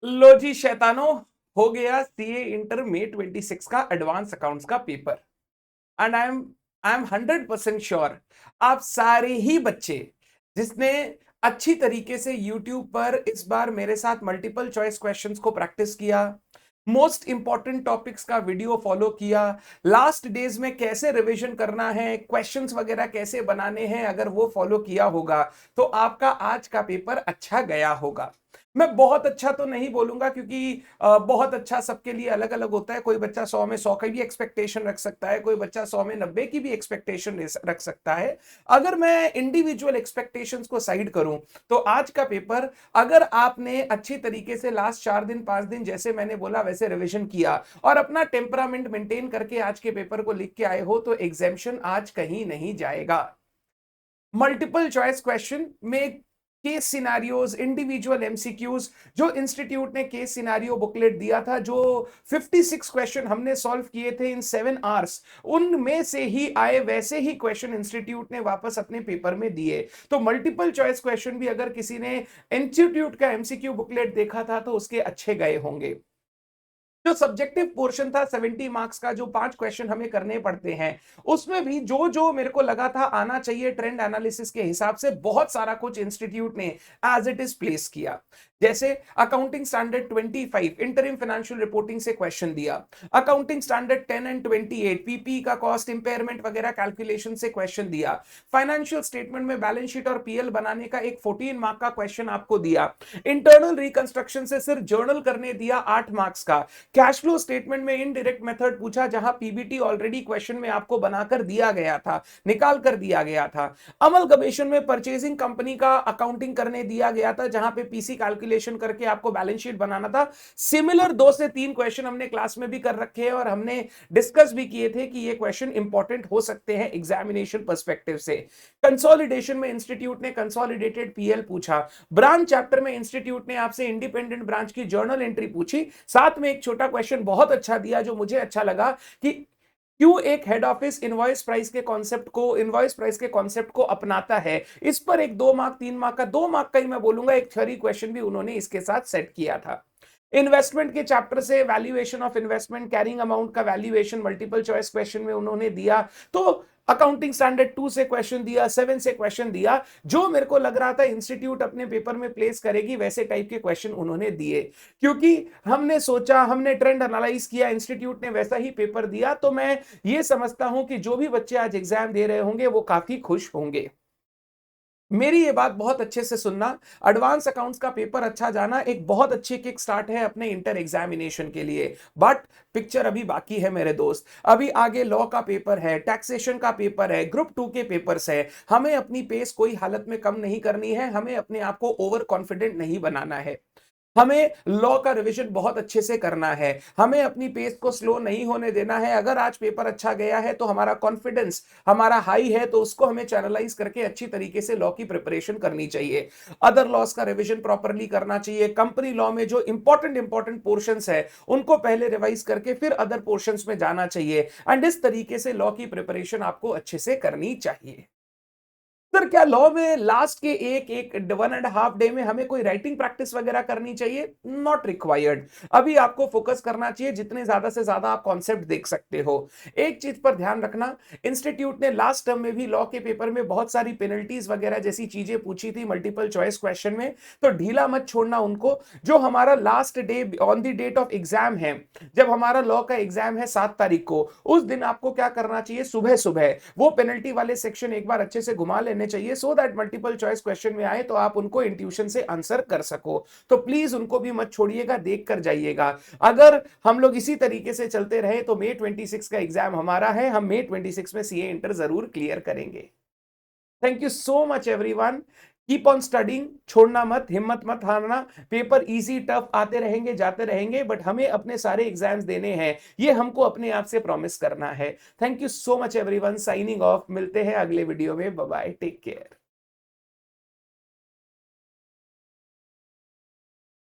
लो जी शैतानो, हो गया CA inter मे 26 का एडवांस अकाउंट्स का paper. And I am 100% sure आप सारे ही बच्चे जिसने अच्छी तरीके से यूट्यूब पर इस बार मेरे साथ मल्टीपल चॉइस क्वेश्चंस को प्रैक्टिस किया, मोस्ट इंपॉर्टेंट टॉपिक्स का वीडियो फॉलो किया, लास्ट डेज में कैसे रिवीजन करना है, क्वेश्चंस वगैरह कैसे बनाने हैं, अगर वो फॉलो किया होगा तो आपका आज का पेपर अच्छा गया होगा। मैं बहुत अच्छा तो नहीं बोलूंगा क्योंकि बहुत अच्छा सबके लिए अलग अलग होता है। कोई बच्चा 100 में 100 की भी एक्सपेक्टेशन रख सकता है, कोई बच्चा 100 में 90 की भी एक्सपेक्टेशन रख सकता है। अगर मैं इंडिविजुअल एक्सपेक्टेशंस को साइड करूं तो आज का पेपर, अगर आपने अच्छी तरीके से लास्ट 4 दिन 5 दिन जैसे मैंने बोला वैसे रिवीजन किया और अपना टेम्परामेंट मेंटेन करके आज के पेपर को लिख के आए हो तो एग्जामिशन आज कहीं नहीं जाएगा। मल्टीपल चॉइस क्वेश्चन में केस सिनारियोज, इंडिविजुअल एमसीक्यूज, जो इंस्टीट्यूट ने केस सिनारियो बुकलेट दिया था, जो 56 क्वेश्चन हमने सॉल्व किए थे इन 7 आवर्स, उनमें से ही आए वैसे ही क्वेश्चन इंस्टीट्यूट ने वापस अपने पेपर में दिए। तो मल्टीपल चॉइस क्वेश्चन भी अगर किसी ने इंस्टीट्यूट का एमसीक्यू बुकलेट देखा था तो उसके अच्छे गए होंगे। जो सब्जेक्टिव पोर्शन था 70 मार्क्स का, जो 5 क्वेश्चन हमें करने पड़ते हैं, उसमें भी जो जो मेरे को लगा था आना चाहिए ट्रेंड एनालिसिस के हिसाब से, बहुत सारा कुछ इंस्टीट्यूट ने एज इट इज प्लेस किया। जैसे accounting standard 25 interim financial reporting से क्वेश्चन दिया, अकाउंटिंग स्टैंडर्ड 10 एंड 28 पीपी का कॉस्ट इंपेयरमेंट वगैरह कैलकुलेशन से क्वेश्चन दिया, फाइनेंशियल स्टेटमेंट में बैलेंस शीट और पीएल बनाने का एक 14 मार्क का क्वेश्चन आपको दिया, इंटरनल रिकंस्ट्रक्शन से सिर्फ जर्नल करने दिया 8 मार्क्स का, कैश फ्लो स्टेटमेंट में इनडायरेक्ट मेथड पूछा जहां पीबीटी ऑलरेडी क्वेश्चन में आपको बनाकर दिया गया था, निकाल कर दिया गया था, अमल गवेशन में परचेजिंग कंपनी का अकाउंटिंग करने दिया गया था जहां पे पीसी कैलकुलेशन करके आपको बैलेंस शीट बनाना था। सिमिलर 2 से 3 क्वेश्चन हमने क्लास में भी कर रखे हैं और हमने डिस्कस भी किए थे कि ये क्वेश्चन इंपॉर्टेंट हो सकते हैं एग्जामिनेशन पर्सपेक्टिव से। कंसोलिडेशन में इंस्टीट्यूट ने कंसोलिडेटेड पीएल पूछा, ब्रांच चैप्टर में इंस्टीट्यूट ने आपसे इंडिपेंडेंट ब्रांच की जर्नल एंट्री पूछी, साथ में एक छोटा क्वेश्चन बहुत अच्छा दिया जो मुझे अच्छा लगा कि क्यों एक हेड ऑफिस इनवॉइस प्राइस के कॉन्सेप्ट को अपनाता है। इस पर एक 2 मार्क 3 मार्क का, 2 मार्क का ही मैं बोलूंगा, एक थ्योरी क्वेश्चन भी उन्होंने इसके साथ सेट किया था। इन्वेस्टमेंट के चैप्टर से valuation of investment, carrying amount का वैल्यूएशन मल्टीपल चॉइस क्वेश्चन में उन्होंने दिया। तो अकाउंटिंग स्टैंडर्ड 2 से क्वेश्चन दिया, 7 से क्वेश्चन दिया, जो मेरे को लग रहा था इंस्टीट्यूट अपने पेपर में प्लेस करेगी वैसे टाइप के क्वेश्चन उन्होंने दिए। क्योंकि हमने सोचा, हमने ट्रेंड एनालाइज किया, इंस्टीट्यूट ने वैसा ही पेपर दिया, तो मैं ये समझता हूं कि जो भी बच्चे आज एग्जाम दे रहे होंगे वो काफी खुश होंगे। मेरी ये बात बहुत अच्छे से सुनना, एडवांस अकाउंट्स का पेपर अच्छा जाना एक बहुत अच्छी किक स्टार्ट है अपने इंटर एग्जामिनेशन के लिए। बट पिक्चर अभी बाकी है मेरे दोस्त, अभी आगे लॉ का पेपर है, टैक्सेशन का पेपर है, ग्रुप 2 के पेपर्स है। हमें अपनी पेस कोई हालत में कम नहीं करनी है, हमें अपने आप को ओवर कॉन्फिडेंट नहीं बनाना है। हमें लॉ का रिवीजन बहुत अच्छे से करना है, हमें अपनी पेस को स्लो नहीं होने देना है। अगर आज पेपर अच्छा गया है तो हमारा कॉन्फिडेंस हमारा हाई है, तो उसको हमें चैनलाइज करके अच्छी तरीके से लॉ की प्रिपरेशन करनी चाहिए। अदर लॉस का रिवीजन प्रॉपरली करना चाहिए। कंपनी लॉ में जो इंपॉर्टेंट पोर्शंस है उनको पहले रिवाइज करके फिर अदर पोर्शंस में जाना चाहिए। एंड इस तरीके से लॉ की प्रिपरेशन आपको अच्छे से करनी चाहिए। सर क्या लॉ में लास्ट के एक एक 1.5 डे में हमें कोई राइटिंग प्रैक्टिस वगैरह करनी चाहिए? Not required. अभी आपको फोकस करना चाहिए जितने ज्यादा से ज्यादा आप कॉन्सेप्ट देख सकते हो। एक चीज पर ध्यान रखना, इंस्टीट्यूट ने लास्ट टर्म में भी लॉ के पेपर में बहुत सारी पेनल्टीज वगैरह जैसी चीजें पूछी थी मल्टीपल चॉइस क्वेश्चन में, तो ढीला मत छोड़ना उनको। जो हमारा last day on the date of exam है, जब हमारा लॉ का एग्जाम है 7 तारीख को, उस दिन आपको क्या करना चाहिए, सुबह सुबह वो पेनल्टी वाले सेक्शन एक बार अच्छे से घुमा लेने चाहिए, so that multiple choice question में आए तो आप उनको इंट्यूशन से आंसर कर सको। तो प्लीज उनको भी मत छोड़िएगा, देख कर जाइएगा। अगर हम लोग इसी तरीके से चलते रहे तो May 26 का एग्जाम हमारा है, हम May 26 में सीए इंटर जरूर क्लियर करेंगे। Thank you so much everyone, keep on studying, छोड़ना मत, हिम्मत मत हारना। पेपर इजी टफ आते रहेंगे जाते रहेंगे, बट हमें अपने सारे एग्जाम्स देने हैं, ये हमको अपने आप से प्रॉमिस करना है। Thank you so much everyone, signing off, मिलते हैं अगले वीडियो में, बाय बाय, टेक केयर।